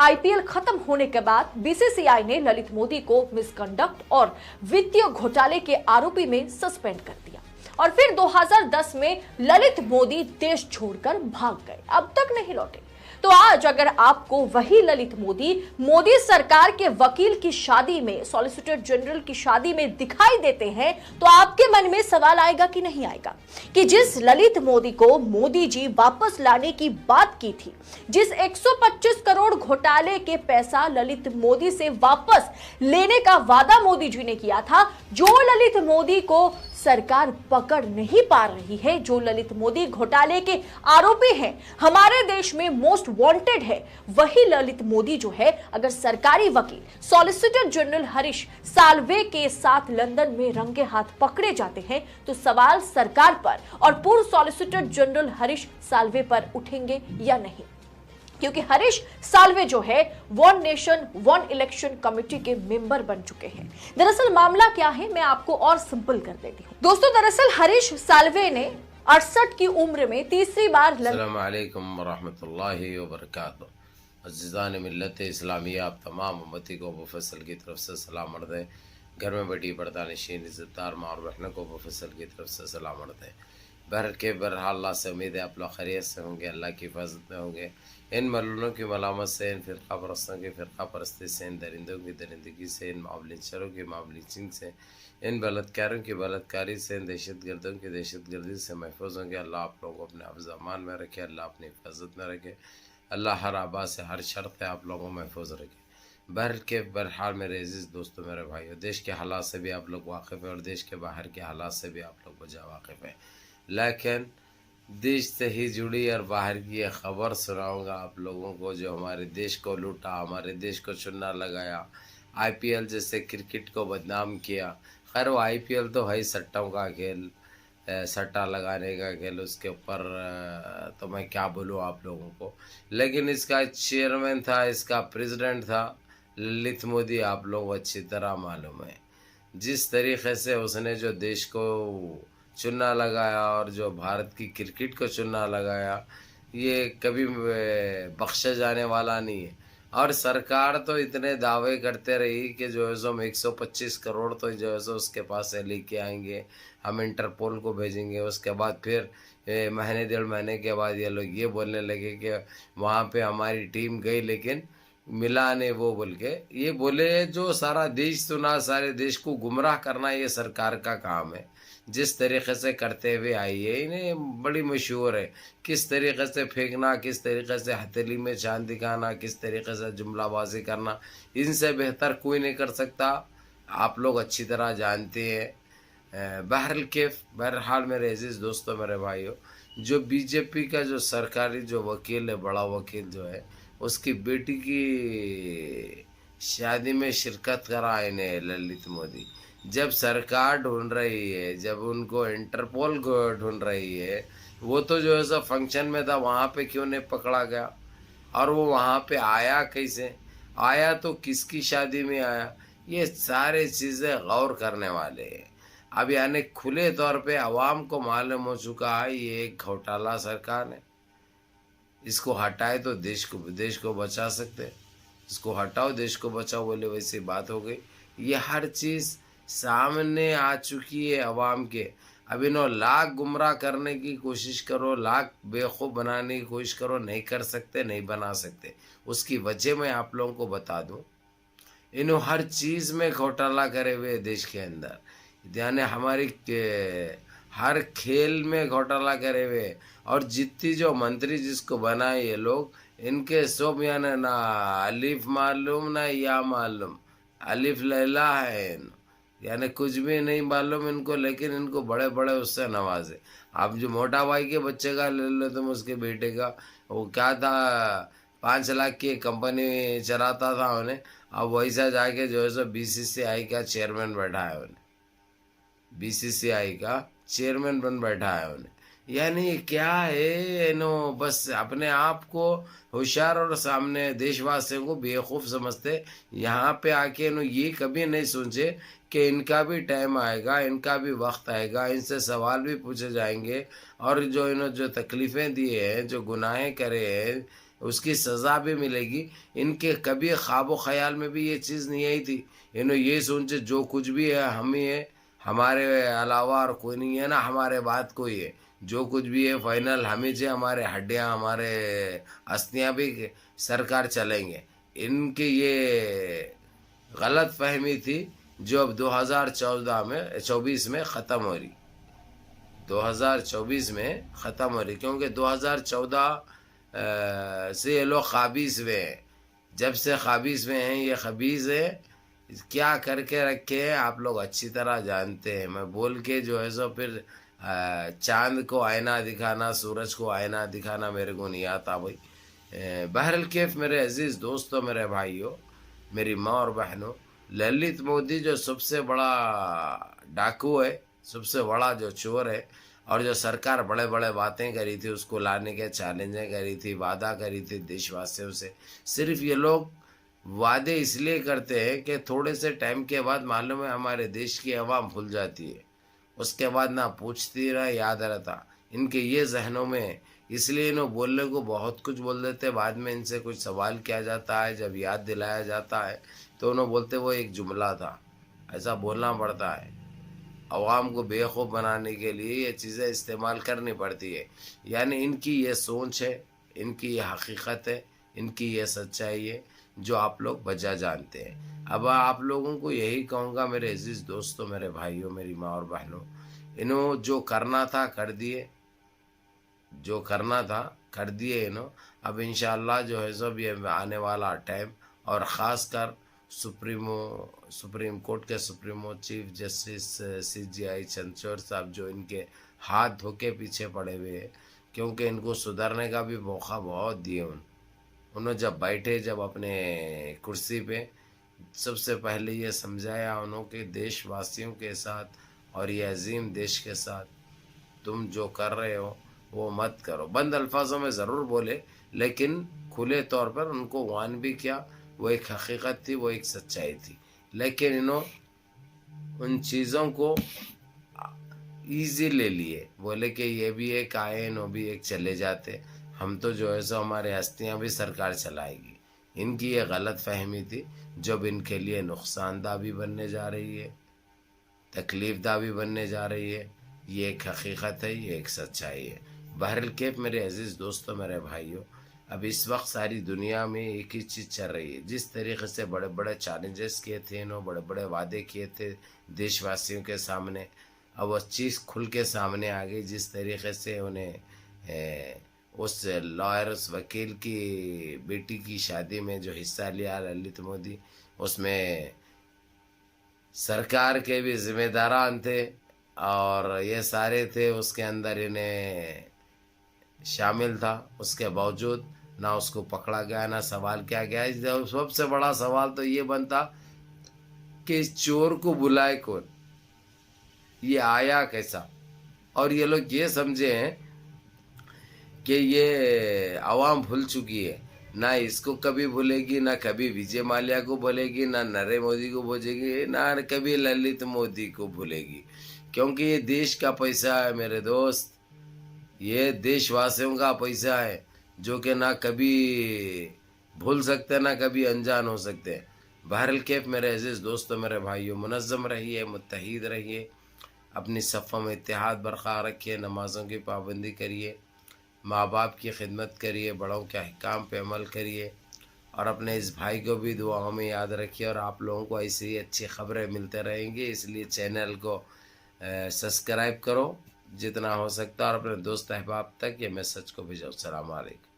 IPL खत्म होने के बाद बीसीसीआई ने ललित मोदी को मिसकंडक्ट और वित्तीय घोटाले के आरोपी में सस्पेंड कर दिया और फिर 2010 में ललित मोदी देश छोड़कर भाग गए, अब तक नहीं लौटे। तो आज अगर आपको वही ललित मोदी सरकार के वकील की शादी में, सॉलिसिटर जनरल की शादी में दिखाई देते हैं, तो आपके मन में सवाल आएगा कि नहीं आएगा कि जिस ललित मोदी को मोदी जी वापस लाने की बात की थी, जिस 125 करोड़ घोटाले के पैसा ललित मोदी से वापस लेने का वादा मोदी जी ने किया था, जो ललित मोदी को सरकार पकड़ नहीं पा रही है, जो ललित मोदी घोटाले के आरोपी हैं, हमारे देश में मोस्ट वांटेड है, वही ललित मोदी जो है अगर सरकारी वकील सॉलिसिटर जनरल हरीश साल्वे के साथ लंदन में रंगे हाथ पकड़े जाते हैं, तो सवाल सरकार पर और पूर्व सॉलिसिटर जनरल हरीश साल्वे पर उठेंगे या नहीं, क्योंकि हरीश साल्वे जो है one nation one election committee के मेंबर बन चुके हैं। दरअसल मामला क्या है, मैं आपको और सिंपल कर देती हूँ। दोस्तों, दरअसल हरीश साल्वे ने 68 की उम्र में तीसरी बार अस्सलाम वालेकुम वरहमतुल्लाहि वबरकातुहू। अज़ीज़ान मिल्लत इस्लामिया, आप तमाम उम्मती को मुफस्सल की तरफ से सलाम अर्ज़ है। घर में बैठी पर्दानशीन इज़्ज़तदार माँ और बहनों को मुफस्सल की तरफ से सलाम अर्ज़ है। बहरहाल अल्लाह से उम्मीद है आप लोग खैरियत से होंगे, अल्लाह की हिफाजत में होंगे। इन मलूनों की मलामत से, इन फ़िरक़ा परस्तों की फ़िरक़ा परस्ती से, इन दरिंदों की दरिंदगी से, इन मामलिचरों की मामलिचिंग से, इन बलात्कारों की बलात्कारी से, इन दहशतगर्दों की दहशतगर्दी से महफूज होंगे। अल्लाह आप लोगों को अपने हिफ्ज़ अमान में रखे, अल्लाह अपनी हिफाजत में रखे, अल्लाह हर आबा से, हर शर्त से आप लोगों को महफूज रखे। बहरहाल मेरे अज़ीज़ दोस्तों, मेरे भाइयों, देश के हालात से भी आप लोग वाकिफ़ हैं और देश के बाहर के हालात से भी आप लोग वजह वाकिफ़ हैं, लेकिन देश से ही जुड़ी और बाहर की ये ख़बर सुनाऊंगा आप लोगों को, जो हमारे देश को लूटा, हमारे देश को चुना लगाया, आईपीएल जैसे क्रिकेट को बदनाम किया। खैर वो आईपीएल तो है सट्टों का खेल, सट्टा लगाने का खेल, उसके ऊपर तो मैं क्या बोलूँ आप लोगों को। लेकिन इसका चेयरमैन था, इसका प्रेसिडेंट था ललित मोदी, आप लोग अच्छी तरह मालूम है। जिस तरीक़े से उसने जो देश को चुना लगाया और जो भारत की क्रिकेट को चुना लगाया, ये कभी बख्शा जाने वाला नहीं है। और सरकार तो इतने दावे करते रही कि जो है सो हम 125 करोड़ तो जो है सो उसके पास से लेके आएंगे, हम इंटरपोल को भेजेंगे। उसके बाद फिर महीने 1.5 महीने के बाद ये लोग ये बोलने लगे कि वहाँ पे हमारी टीम गई लेकिन मिला नहीं, वो बोल के ये बोले। जो सारा देश सुना, सारे देश को गुमराह करना ये सरकार का काम है। जिस तरीक़े से करते हुए आई है, इन्हें बड़ी मशहूर है, किस तरीक़े से फेंकना, किस तरीक़े से हथेली में चांद दिखाना, किस तरीक़े से जुमलाबाजी करना, इनसे बेहतर कोई नहीं कर सकता, आप लोग अच्छी तरह जानते हैं। बहरहाल मेरे अजीज़ दोस्तों, मेरे भाइयों, जो बीजेपी का जो सरकारी जो वकील है, बड़ा वकील जो है, उसकी बेटी की शादी में शिरकत करा इन्हें ललित मोदी। जब सरकार ढूंढ रही है, जब उनको इंटरपोल ढूंढ रही है, वो तो जो है सब फंक्शन में था, वहाँ पे क्यों नहीं पकड़ा गया? और वो वहाँ पे आया कैसे आया, तो किसकी शादी में आया? ये सारे चीज़ें गौर करने वाले हैं। अब यानी खुले तौर पे आवाम को मालूम हो चुका है ये एक घोटाला सरकार है। इसको हटाए तो देश को बचा सकते, इसको हटाओ देश को बचाओ बोले वैसी बात हो गई। ये हर चीज़ सामने आ चुकी है अवाम के। अब इन्हों लाख गुमराह करने की कोशिश करो, लाख बेवकूफ़ बनाने की कोशिश करो, नहीं कर सकते, नहीं बना सकते। उसकी वजह मैं आप लोगों को बता दूं, इन्हों हर चीज़ में घोटाला करे हुए देश के अंदर, यानी हमारी हर खेल में घोटाला करे हुए। और जितनी जो मंत्री जिसको बनाए ये लोग, इनके सब यानी ना अलिफ मालूम ना या मालूम, अलिफ लैला है, यानी कुछ भी नहीं मालूम इनको, लेकिन इनको बड़े बड़े उससे नवाजे। अब जो मोटा भाई के बच्चे का ले लो तुम, उसके बेटे का, वो क्या था, 5 लाख की कंपनी चलाता था उन्हें, अब वैसा जाके जो है सो बीसीसीआई का चेयरमैन बैठा है उन्हें, बीसीसीआई का चेयरमैन बन बैठा है उन्हें। यानी क्या है, नो बस अपने आप को होशियार और सामने देशवासियों को बेवकूफ़ समझते। यहाँ पे आके नो ये कभी नहीं सोचे कि इनका भी टाइम आएगा, इनका भी वक्त आएगा, इनसे सवाल भी पूछे जाएंगे। और जो इन्होंने जो तकलीफ़ें दी हैं, जो गुनाहें करे हैं, उसकी सज़ा भी मिलेगी। इनके कभी ख्वाब ख्याल में भी ये चीज़ नहीं आई थी। इन्होंने ये सोचे जो कुछ भी है हम ही है, हमारे अलावा और कोई नहीं है ना, हमारे बाद कोई है, जो कुछ भी है फाइनल हम ही से, हमारे हड्डियाँ हमारे अस्थियाँ भी सरकार चलेंगे। इनकी ये गलत फहमी थी जो अब 2024 में ख़त्म हो रही, 2024 में ख़त्म हो रही, क्योंकि 2014 से ये लोग ख़ाबीस में हैं। जब से ख़ाबीस में हैं, ये खबीज़ है, क्या करके रखे हैं आप लोग अच्छी तरह जानते हैं। मैं बोल के जो है सो फिर चांद को आईना दिखाना, सूरज को आईना दिखाना मेरे को नहीं आता भाई। बहरल कैफ मेरे अजीज़ दोस्तों, मेरे भाइयों, मेरी माँ और बहनों, ललित मोदी जो सबसे बड़ा डाकू है, सबसे बड़ा जो चोर है, और जो सरकार बड़े बड़े बातें करी थी, उसको लाने के चैलेंजें करी थी, वादा करी थी देशवासियों से। सिर्फ ये लोग वादे इसलिए करते हैं कि थोड़े से टाइम के बाद मालूम है हमारे देश की आवाम भूल जाती है, उसके बाद ना पूछती रहा याद रहता। इनके ये जहनों में, इसलिए इन्हों बोलने को बहुत कुछ बोल देते, बाद में इनसे कुछ सवाल किया जाता है, जब याद दिलाया जाता है तो उन्होंने बोलते वो एक जुमला था। ऐसा बोलना पड़ता है, अवाम को बेवकूफ़ बनाने के लिए ये चीज़ें इस्तेमाल करनी पड़ती है। यानी इनकी ये सोच है, इनकी ये हकीकत है, इनकी ये सच्चाई है जो आप लोग बजा जानते हैं। अब आप लोगों को यही कहूँगा मेरे अजीज़ दोस्तों, मेरे भाइयों, मेरी माँ और बहनों, इन्हों जो करना था कर दिए, जो करना था कर दिए इन्हों। अब इंशाअल्लाह जो है सब ये आने वाला टाइम, और ख़ास कर सुप्रीम कोर्ट के supremo chief justice CJI Chandrachud साहब, जो इनके हाथ धो के पीछे पड़े हुए हैं, क्योंकि इनको सुधरने का भी मौका बहुत दिए। उन्होंने जब बैठे, जब अपने कुर्सी पे, सबसे पहले ये समझाया उन्होंने देशवासियों के साथ और ये अजीम देश के साथ तुम जो कर रहे हो वो मत करो। बंद अल्फाजों में ज़रूर बोले, लेकिन खुले तौर पर उनको वान भी किया। वो एक हकीकत थी, वो एक सच्चाई थी, लेकिन इन्होंने उन चीज़ों को ईजी ले लिए, बोले कि ये भी एक आए, वो भी एक चले जाते, हम तो जो है सो हमारे हस्तियाँ भी सरकार चलाएगी। इनकी ये गलत फहमी थी, जब इनके लिए नुकसानदा भी बनने जा रही है, तकलीफ़दा भी बनने जा रही है। ये एक हकीकत है, ये एक सच्चाई है। बहरल कैफ मेरे अजीज़ दोस्तों, मेरे भाइयों, अब इस वक्त सारी दुनिया में एक ही चीज़ चल रही है। जिस तरीके से बड़े बड़े चैलेंजेस किए थे इन्होंने, बड़े बड़े वादे किए थे देशवासियों के सामने, अब वो चीज़ खुल के सामने आ गई। जिस तरीके से उन्हें उस लॉयर, उस वकील की बेटी की शादी में जो हिस्सा लिया ललित मोदी, उसमें सरकार के भी जिम्मेदारान थे और ये सारे थे, उसके अंदर इन्हें शामिल था। उसके बावजूद ना उसको पकड़ा गया, ना सवाल किया गया। सबसे बड़ा सवाल तो ये बनता कि इस चोर को बुलाए कौन, ये आया कैसा। और ये लोग ये समझे हैं कि ये आवाम भूल चुकी है, ना इसको कभी भूलेगी, ना कभी विजय माल्या को भूलेगी, ना नरेंद्र मोदी को भूलेगी, ना कभी ललित मोदी को भूलेगी, क्योंकि ये देश का पैसा है मेरे दोस्त, ये देशवासियों का पैसा है, जो कि ना कभी भूल सकते, ना कभी अनजान हो सकते। बहरल कैफ मेरे अजीज़ दोस्तों, मेरे भाइयों, मुनज़्ज़म रहिए, मुत्तहीद रहिए, अपनी सफ़ों में इत्तेहाद बरक़रार रखिए, नमाज़ों की पाबंदी करिए, माँ बाप की खिदमत करिए, बड़ों के अहकाम पे अमल करिए, और अपने इस भाई को भी दुआओं में याद रखिए। और आप लोगों को ऐसी ही अच्छी ख़बरें मिलते रहेंगी, इसलिए चैनल को सब्सक्राइब करो जितना हो सकता है, और अपने दोस्त अहबाब तक ये मैसेज को भेजो। अस्सलाम वालेकुम।